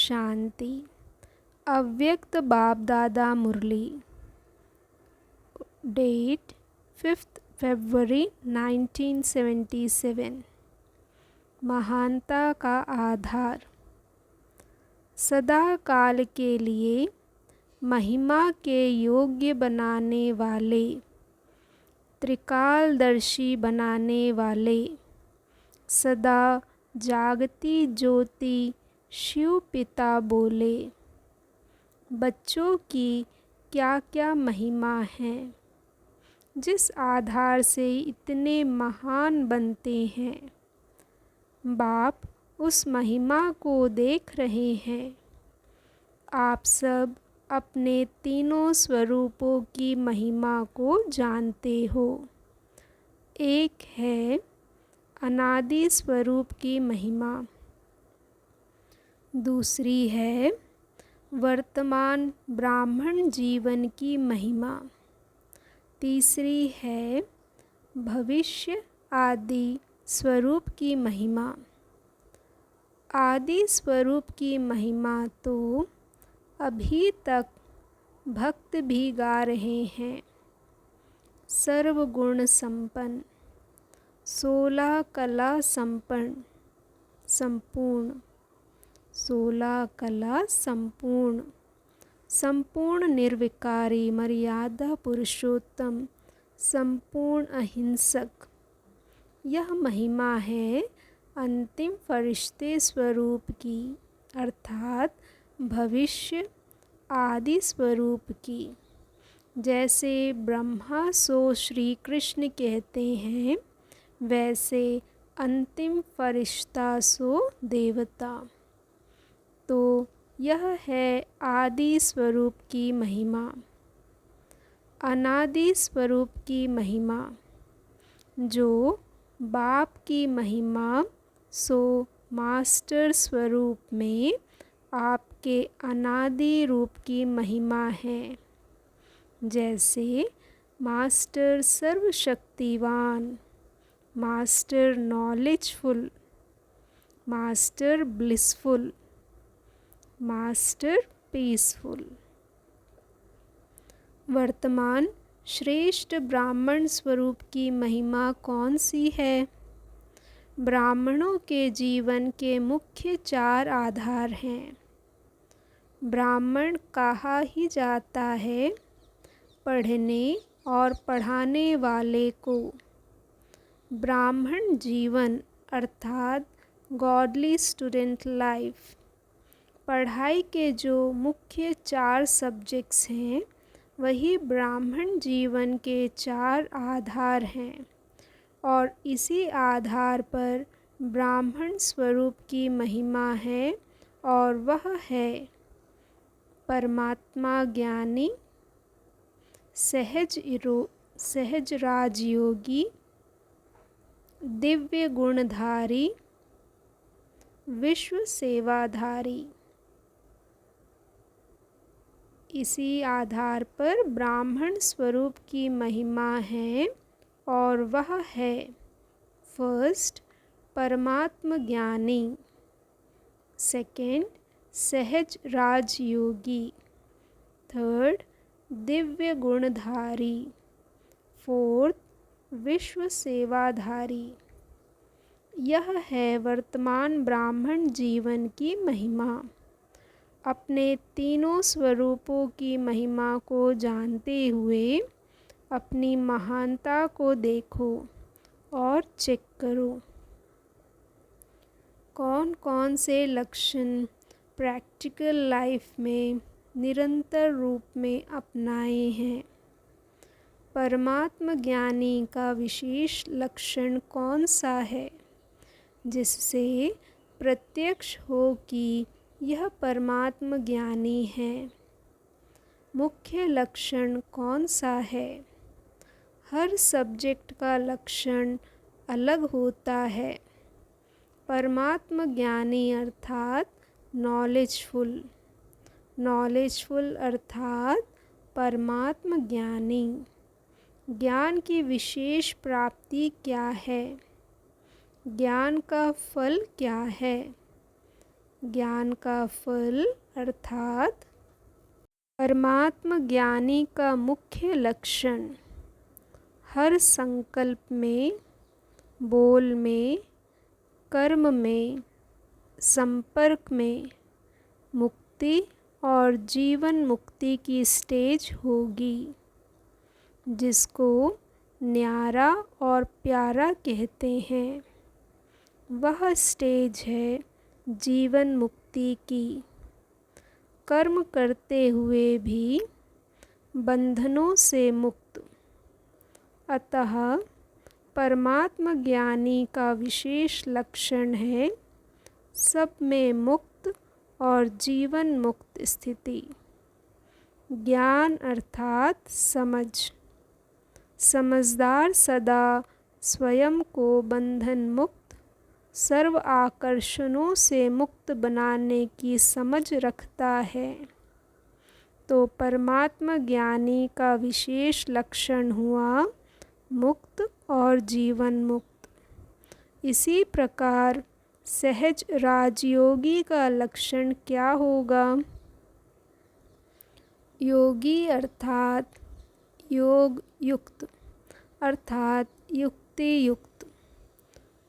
शांति। अव्यक्त बाप दादा मुरली। डेट 5 फरवरी 1977। महानता का आधार। सदा काल के लिए महिमा के योग्य बनाने वाले, त्रिकालदर्शी बनाने वाले, सदा जागती ज्योति शिव पिता बोले, बच्चों की क्या क्या महिमा है जिस आधार से इतने महान बनते हैं। बाप उस महिमा को देख रहे हैं। आप सब अपने तीनों स्वरूपों की महिमा को जानते हो। एक है अनादि स्वरूप की महिमा, दूसरी है वर्तमान ब्राह्मण जीवन की महिमा, तीसरी है भविष्य आदि स्वरूप की महिमा। आदि स्वरूप की महिमा तो अभी तक भक्त भी गा रहे हैं। सर्वगुण संपन्न, 16 कला संपन्न, संपूर्ण, 16 कला संपूर्ण, संपूर्ण निर्विकारी मर्यादा पुरुषोत्तम, संपूर्ण अहिंसक। यह महिमा है अंतिम फरिश्ते स्वरूप की, अर्थात भविष्य आदि स्वरूप की। जैसे ब्रह्मा सो श्री कृष्ण कहते हैं, वैसे अंतिम फरिश्ता सो देवता। तो यह है आदि स्वरूप की महिमा। अनादि स्वरूप की महिमा, जो बाप की महिमा सो मास्टर स्वरूप में आपके अनादि रूप की महिमा है। जैसे मास्टर सर्वशक्तिवान, master knowledgeful, master blissful, master peaceful. वर्तमान श्रेष्ठ ब्राह्मण स्वरूप की महिमा कौन सी है? ब्राह्मणों के जीवन के मुख्य 4 आधार हैं। ब्राह्मण कहा ही जाता है पढ़ने और पढ़ाने वाले को। ब्राह्मण जीवन अर्थात गॉडली स्टूडेंट लाइफ। पढ़ाई के जो मुख्य 4 सब्जेक्ट्स हैं, वही ब्राह्मण जीवन के 4 आधार हैं और इसी आधार पर ब्राह्मण स्वरूप की महिमा है और वह है परमात्मा ज्ञानी, सहज राजयोगी, दिव्य गुणधारी, विश्व सेवाधारी। इसी आधार पर ब्राह्मण स्वरूप की महिमा है और वह है फर्स्ट परमात्म ज्ञानी, सेकंड सहज राजयोगी, थर्ड दिव्य गुणधारी, फोर्थ विश्व सेवाधारी। यह है वर्तमान ब्राह्मण जीवन की महिमा। अपने तीनों स्वरूपों की महिमा को जानते हुए अपनी महानता को देखो और चेक करो। कौन कौन से लक्षण प्रैक्टिकल लाइफ में निरंतर रूप में अपनाए हैं? परमात्म ज्ञानी का विशेष लक्षण कौन सा है, जिससे प्रत्यक्ष हो कि यह परमात्म ज्ञानी है? मुख्य लक्षण कौन सा है? हर सब्जेक्ट का लक्षण अलग होता है। परमात्म ज्ञानी अर्थात नॉलेजफुल, नॉलेजफुल अर्थात परमात्म ज्ञानी। ज्ञान की विशेष प्राप्ति क्या है? ज्ञान का फल क्या है? ज्ञान का फल अर्थात परमात्म ज्ञानी का मुख्य लक्षण हर संकल्प में, बोल में, कर्म में, संपर्क में मुक्ति और जीवन मुक्ति की स्टेज होगी, जिसको न्यारा और प्यारा कहते हैं। वह स्टेज है जीवन मुक्ति की। कर्म करते हुए भी बंधनों से मुक्त। अतः परमात्म ज्ञानी का विशेष लक्षण है सब में मुक्त और जीवन मुक्त स्थिति। ज्ञान अर्थात समझ। समझदार सदा स्वयं को बंधन मुक्त, सर्व आकर्षणों से मुक्त बनाने की समझ रखता है। तो परमात्म ज्ञानी का विशेष लक्षण हुआ मुक्त और जीवन मुक्त। इसी प्रकार सहज राजयोगी का लक्षण क्या होगा? योगी अर्थात योग युक्त अर्थात युक्ति युक्त।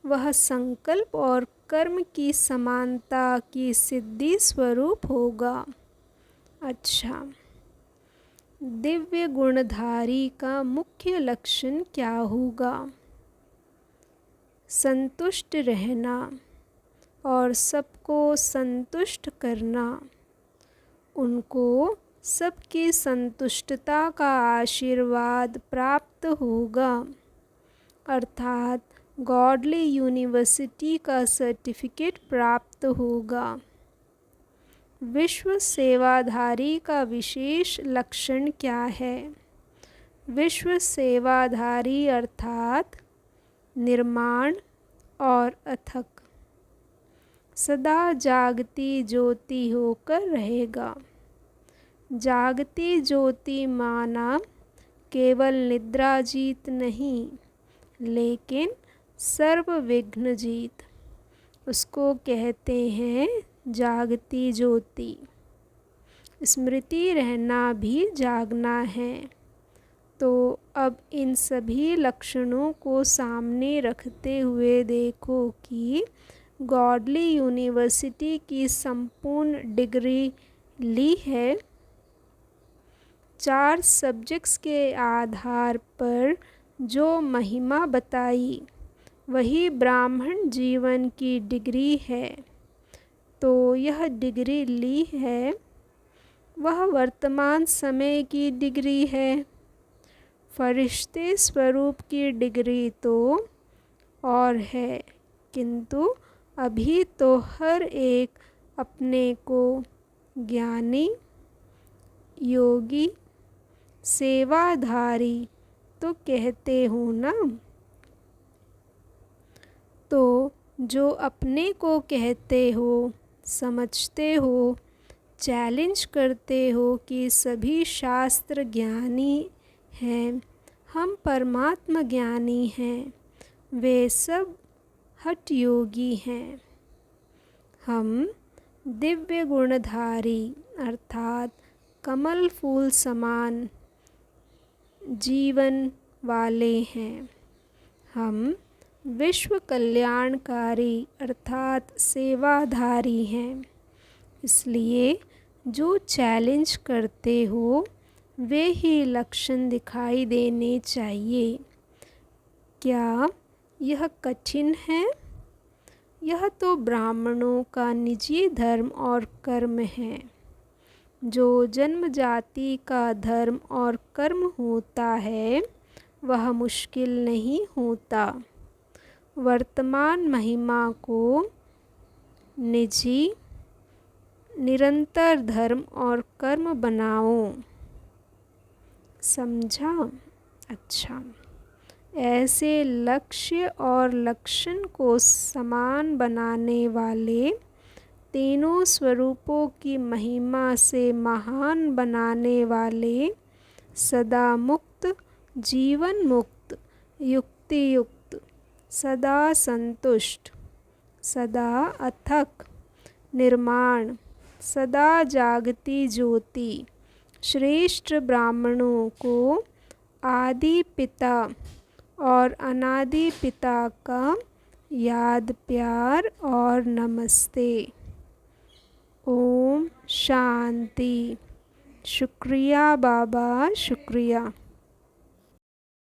वह संकल्प और कर्म की समानता की सिद्धि स्वरूप होगा। अच्छा, दिव्य गुणधारी का मुख्य लक्षण क्या होगा? संतुष्ट रहना और सबको संतुष्ट करना। उनको सबकी संतुष्टता का आशीर्वाद प्राप्त होगा, अर्थात गॉडली यूनिवर्सिटी का सर्टिफिकेट प्राप्त होगा। विश्व सेवाधारी का विशेष लक्षण क्या है? विश्व सेवाधारी अर्थात निर्माण और अथक, सदा जागती ज्योति होकर रहेगा। जागती ज्योति माना केवल निद्रा जीत नहीं, लेकिन सर्व विघ्न जीत। उसको कहते हैं जागती ज्योति। स्मृति रहना भी जागना है। तो अब इन सभी लक्षणों को सामने रखते हुए देखो कि गॉडली यूनिवर्सिटी की संपूर्ण डिग्री ली है। 4 सब्जेक्ट्स के आधार पर जो महिमा बताई वही ब्राह्मण जीवन की डिग्री है। तो यह डिग्री ली है, वह वर्तमान समय की डिग्री है। फरिश्ते स्वरूप की डिग्री तो और है, किंतु अभी तो हर एक अपने को ज्ञानी, योगी, सेवाधारी तो कहते हो ना। तो जो अपने को कहते हो, समझते हो, चैलेंज करते हो कि सभी शास्त्र ज्ञानी हैं, हम परमात्म ज्ञानी हैं, वे सब हठ योगी हैं। हम दिव्य गुणधारी अर्थात कमल फूल समान जीवन वाले हैं। हम विश्व कल्याणकारी अर्थात सेवाधारी हैं। इसलिए जो चैलेंज करते हो वे ही लक्षण दिखाई देने चाहिए। क्या यह कठिन है? यह तो ब्राह्मणों का निजी धर्म और कर्म है। जो जन्म जाति का धर्म और कर्म होता है वह मुश्किल नहीं होता। वर्तमान महिमा को निजी निरंतर धर्म और कर्म बनाओ। समझा? अच्छा, ऐसे लक्ष्य और लक्षण को समान बनाने वाले, तीनों स्वरूपों की महिमा से महान बनाने वाले, सदा मुक्त, जीवन मुक्त, युक्ति युक्त, सदा संतुष्ट, सदा अथक, निर्माण, सदा जागती ज्योति, श्रेष्ठ ब्राह्मणों को आदि पिता और अनादि पिता का याद प्यार और नमस्ते। ओम शांति। शुक्रिया बाबा, शुक्रिया।